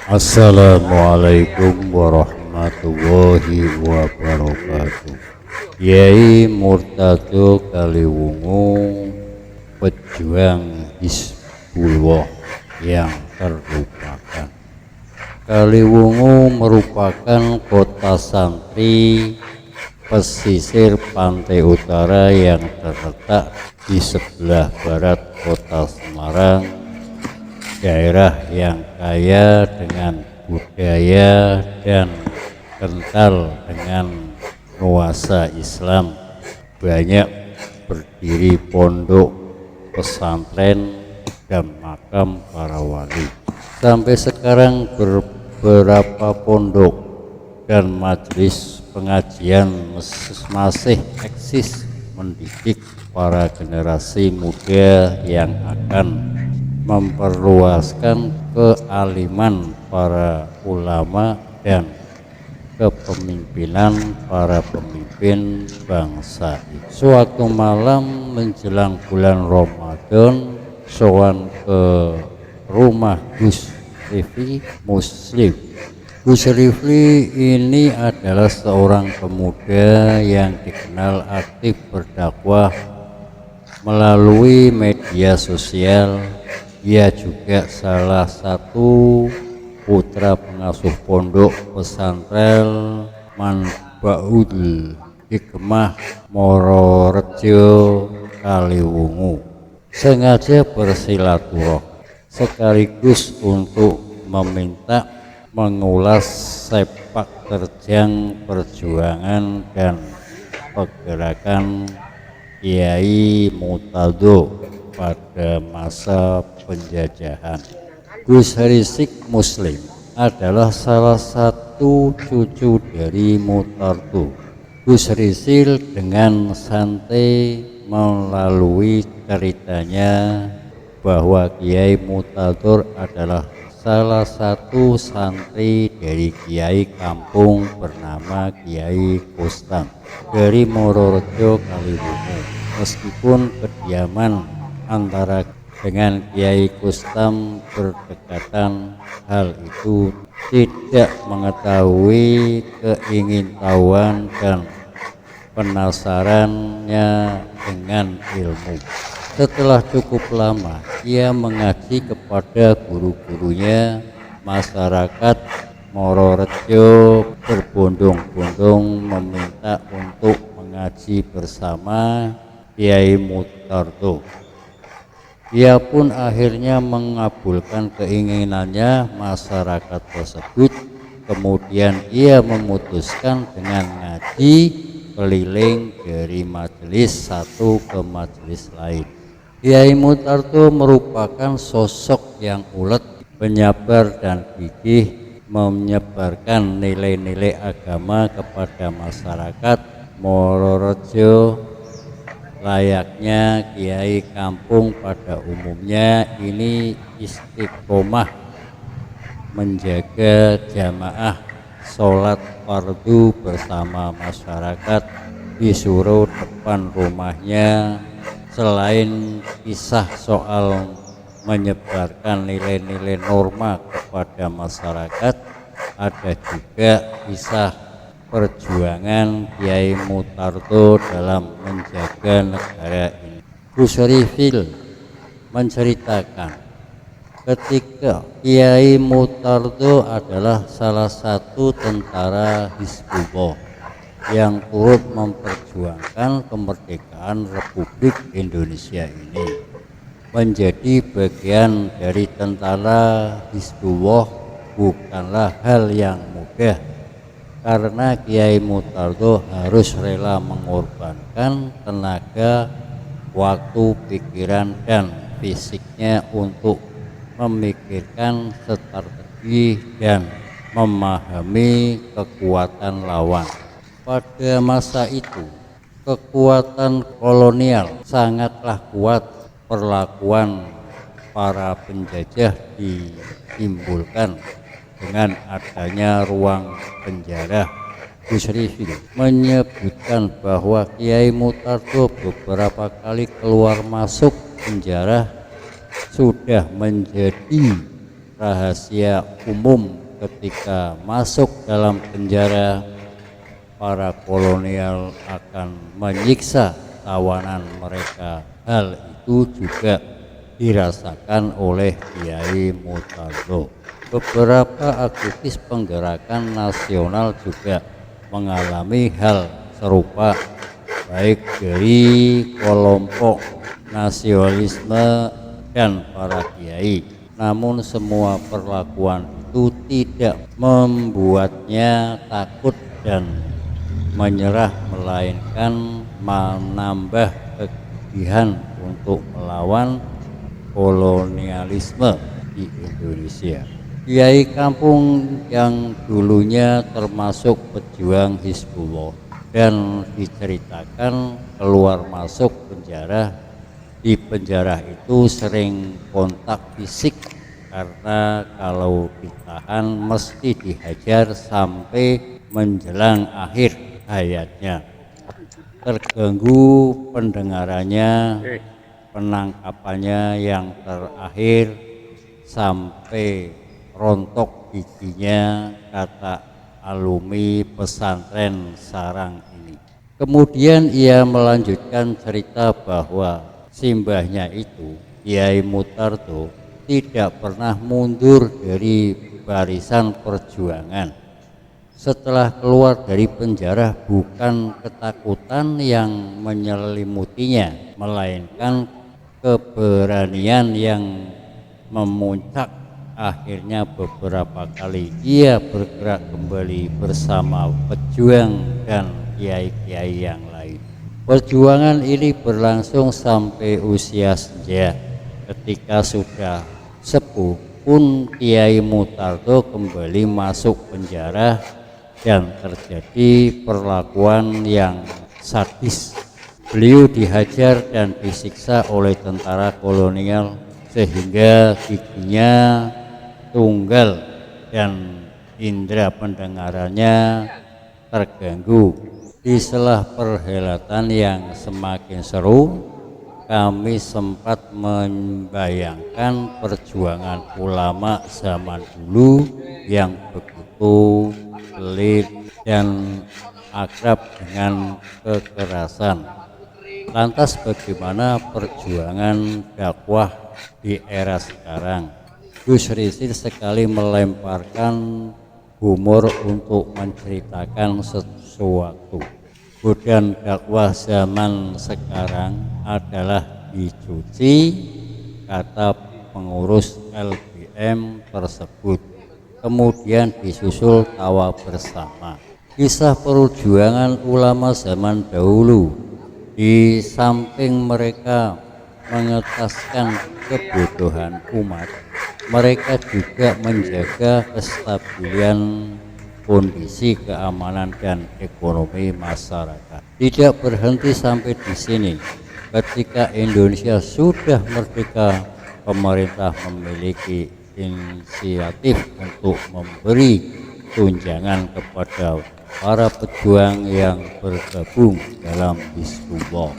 Assalamualaikum warahmatullahi wabarakatuh. Kiai Murtado Kaliwungu, pejuang Hizbullah yang terlupakan. Kaliwungu merupakan kota santri pesisir pantai utara yang terletak di sebelah barat kota Semarang, daerah yang kaya dengan budaya dan kental dengan nuansa Islam. Banyak berdiri pondok, pesantren, dan makam para wali. Sampai sekarang beberapa pondok dan majelis pengajian masih eksis mendidik para generasi muda yang akan memperluaskan kealiman para ulama dan kepemimpinan para pemimpin bangsa. Suatu malam menjelang bulan Ramadan, sowan ke rumah Gus Rifli Muslim. Gus Rifli ini adalah seorang pemuda yang dikenal aktif berdakwah melalui media sosial. Ia juga salah satu putra pengasuh pondok pesantren Manbaul Hikmah Mororejo Kaliwungu. Sengaja bersilaturahmi sekaligus untuk meminta mengulas sepak terjang perjuangan dan pergerakan Kiai Murtado pada masa penjajahan. Gus Rizik Muslim adalah salah satu cucu dari Murtado. Gus Rizik dengan santai melalui ceritanya bahwa Kiai Murtado adalah salah satu santri dari Kiai kampung bernama Kiai Kustam dari Mororejo Kaliwungu. Meskipun kediaman antara dengan Kiai Kustam berdekatan, hal itu tidak mengetahui keingintahuan dan penasarannya dengan ilmu. Setelah cukup lama ia mengaji kepada guru-gurunya, masyarakat Mororejo berbondong-bondong meminta untuk mengaji bersama Kiai Murtado. Ia pun akhirnya mengabulkan keinginannya masyarakat tersebut. Kemudian ia memutuskan dengan ngaji keliling dari majelis satu ke majelis lain. Kiai Murtado merupakan sosok yang ulet, penyabar dan gigih menyebarkan nilai-nilai agama kepada masyarakat Mororejo. Layaknya kiai kampung pada umumnya, ini istiqomah menjaga jamaah sholat fardu bersama masyarakat di suro depan rumahnya. Selain kisah soal menyebarkan nilai-nilai norma kepada masyarakat, ada juga kisah perjuangan Kiai Murtado dalam menjaga negara ini. Gus Rifli menceritakan ketika Kiai Murtado adalah salah satu tentara Hizbullah yang turut memperjuangkan kemerdekaan Republik Indonesia ini. Menjadi bagian dari tentara Hizbullah bukanlah hal yang mudah, karena Kiai Murtado harus rela mengorbankan tenaga, waktu, pikiran, dan fisiknya untuk memikirkan strategi dan memahami kekuatan lawan. Pada masa itu, kekuatan kolonial sangatlah kuat. Perlakuan para penjajah ditimbulkan dengan adanya ruang penjara. Gus Rifli menyebutkan bahwa Kiai Murtado beberapa kali keluar masuk penjara sudah menjadi rahasia umum ketika masuk dalam penjara, para kolonial akan menyiksa tawanan mereka. Hal itu juga dirasakan oleh Kiai Mutardo. Beberapa aktivis penggerakan nasional juga mengalami hal serupa, baik dari kelompok nasionalisme dan para kiai. Namun semua perlakuan itu tidak membuatnya takut dan menyerah, melainkan menambah kegigihan untuk melawan kolonialisme di Indonesia. Kiai kampung yang dulunya termasuk pejuang Hizbullah dan diceritakan keluar masuk penjara. Di penjara itu sering kontak fisik karena kalau ditahan mesti dihajar sampai menjelang akhir hayatnya. Terganggu pendengarannya, penangkapannya yang terakhir sampai rontok giginya, kata alumni pesantren sarang ini. Kemudian ia melanjutkan cerita bahwa simbahnya itu, Kiai Mutardo, tidak pernah mundur dari barisan perjuangan. Setelah keluar dari penjara, bukan ketakutan yang menyelimutinya, melainkan keberanian yang memuncak. Akhirnya beberapa kali ia bergerak kembali bersama pejuang dan kiai-kiai yang lain. Perjuangan ini berlangsung sampai usia senja. Ketika sudah sepuh pun Kiai Mutardo kembali masuk penjara dan terjadi perlakuan yang sadis. Beliau dihajar dan disiksa oleh tentara kolonial sehingga giginya tunggal dan indera pendengarannya terganggu. Di sela perhelatan yang semakin seru, kami sempat membayangkan perjuangan ulama zaman dulu yang begitu pelit dan akrab dengan kekerasan. Lantas bagaimana perjuangan dakwah di era sekarang? Gus Rizil sekali melemparkan humor untuk menceritakan sesuatu. Godaan dakwah zaman sekarang adalah dicuci, kata pengurus LBM tersebut. Kemudian disusul tawa bersama. Kisah perjuangan ulama zaman dahulu, di samping mereka mengetaskan kebodohan umat, mereka juga menjaga kestabilan kondisi keamanan dan ekonomi masyarakat. Tidak berhenti sampai di sini. Ketika Indonesia sudah merdeka, pemerintah memiliki inisiatif untuk memberi tunjangan kepada para pejuang yang bergabung dalam Hizbullah.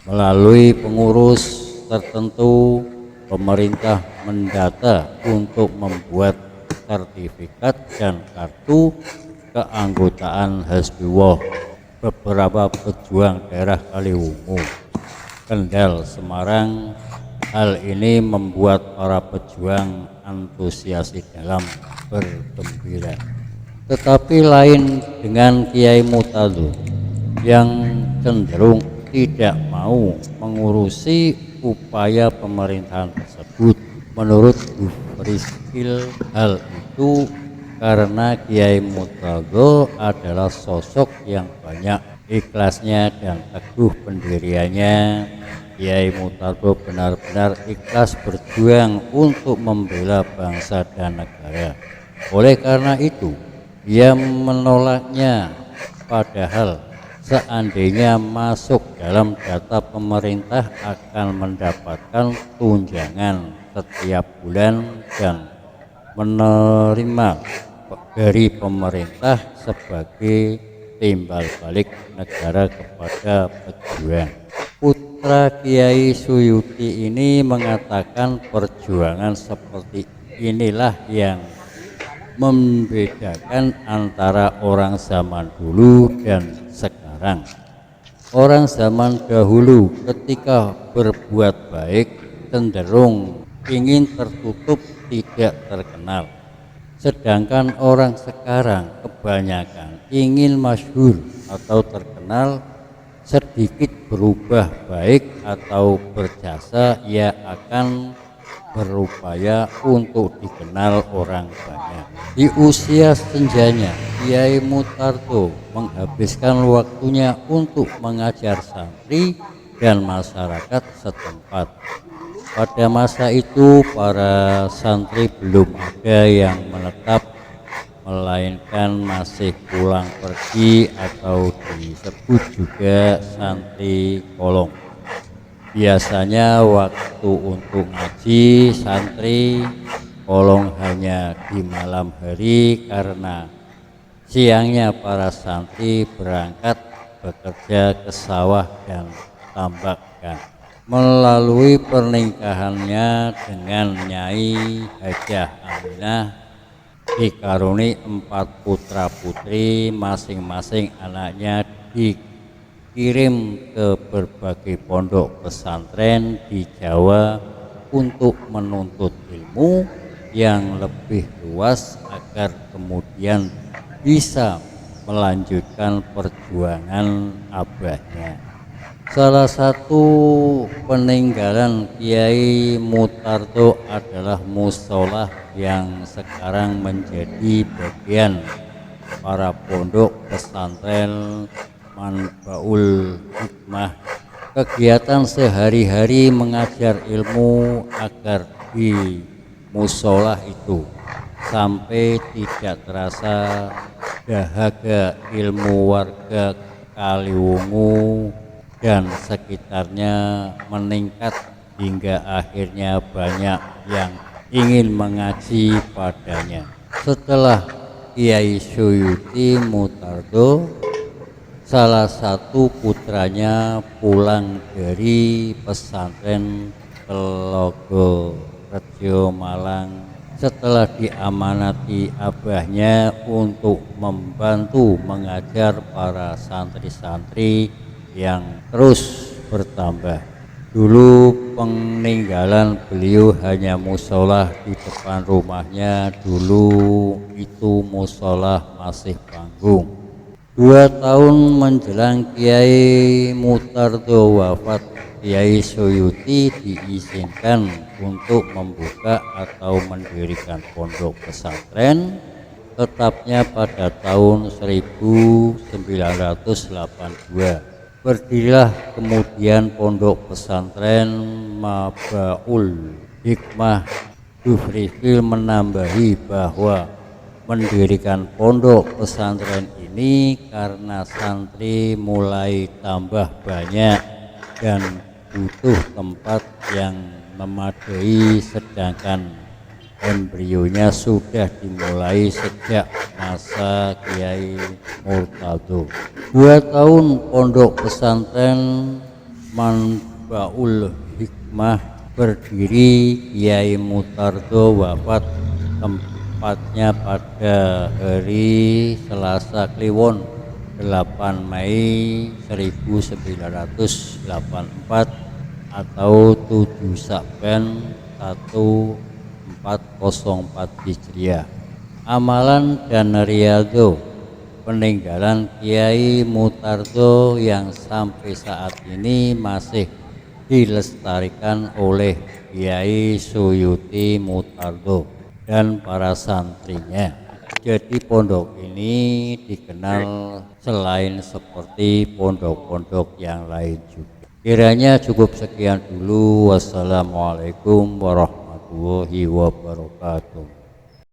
Melalui pengurus tertentu, pemerintah mendata untuk membuat sertifikat dan kartu keanggotaan Hizbullah beberapa pejuang daerah Kaliwungu, Kendal, Semarang. Hal ini membuat para pejuang antusias dalam bergembira. Tetapi lain dengan Kiai Mutardo yang cenderung tidak mau mengurusi upaya pemerintahan tersebut. Menurut Gus Rizil, hal itu karena Kiai Mutardo adalah sosok yang banyak ikhlasnya dan teguh pendiriannya. Kiai Mutardo benar-benar ikhlas berjuang untuk membela bangsa dan negara. Oleh karena itu, ia menolaknya, padahal seandainya masuk dalam data pemerintah akan mendapatkan tunjangan setiap bulan dan menerima dari pemerintah sebagai timbal balik negara kepada pejuang. Putra Kiai Suyuti ini mengatakan perjuangan seperti inilah yang membedakan antara orang zaman dulu dan sekarang. Orang zaman dahulu ketika berbuat baik cenderung ingin tertutup, tidak terkenal. Sedangkan orang sekarang kebanyakan ingin masyhur atau terkenal, sedikit berubah baik atau berjasa ia akan berupaya untuk dikenal orang banyak. Di usia senjanya, Kiai Mutarto menghabiskan waktunya untuk mengajar santri dan masyarakat setempat. Pada masa itu para santri belum ada yang menetap, melainkan masih pulang pergi atau disebut juga santri kolong. Biasanya waktu untuk ngaji santri kolong hanya di malam hari karena siangnya para santri berangkat bekerja ke sawah dan tambakkan. Melalui pernikahannya dengan Nyai Hajah Aminah dikaruni 4 putra putri, masing-masing anaknya dikirim ke berbagai pondok pesantren di Jawa untuk menuntut ilmu yang lebih luas agar kemudian bisa melanjutkan perjuangan abahnya. Salah satu peninggalan Kiai Mutarto adalah musola yang sekarang menjadi bagian para pondok pesantren Manbaul Hikmah. Kegiatan sehari-hari mengajar ilmu agar di musola itu sampai tidak terasa dahaga ilmu warga Kaliwungu dan sekitarnya meningkat hingga akhirnya banyak yang ingin mengaji padanya. Setelah Kiai Suyuti Mutarto, salah satu putranya pulang dari pesantren Telogo Rejo Malang setelah diamanati abahnya untuk membantu mengajar para santri-santri yang terus bertambah. Dulu peninggalan beliau hanya musola di depan rumahnya, dulu itu musola masih panggung. 2 tahun menjelang Kiai Mutarto wafat, Kiai Suyuti diizinkan untuk membuka atau mendirikan pondok pesantren. Tetapnya pada tahun 1982. Berdirilah kemudian pondok pesantren Mabaul Hikmah. Dufrifil menambahi bahwa mendirikan pondok pesantren ini karena santri mulai tambah banyak dan butuh tempat yang memadai, sedangkan embrionya sudah dimulai sejak masa Kiai Mutarto. 2 tahun pondok pesantren Manbaul Hikmah berdiri, Kiai Mutarto wafat tepatnya pada hari Selasa Kliwon 8 Mei 1984 atau 7 Saban 1404 Hijriah. Amalan dan riyadho peninggalan Kiai Mutarto yang sampai saat ini masih dilestarikan oleh Kiai Suyuti Mutarto dan para santrinya. Jadi pondok ini dikenal selain seperti pondok-pondok yang lain juga. Kiranya cukup sekian dulu. Wassalamualaikum warahmatullahi wabarakatuh.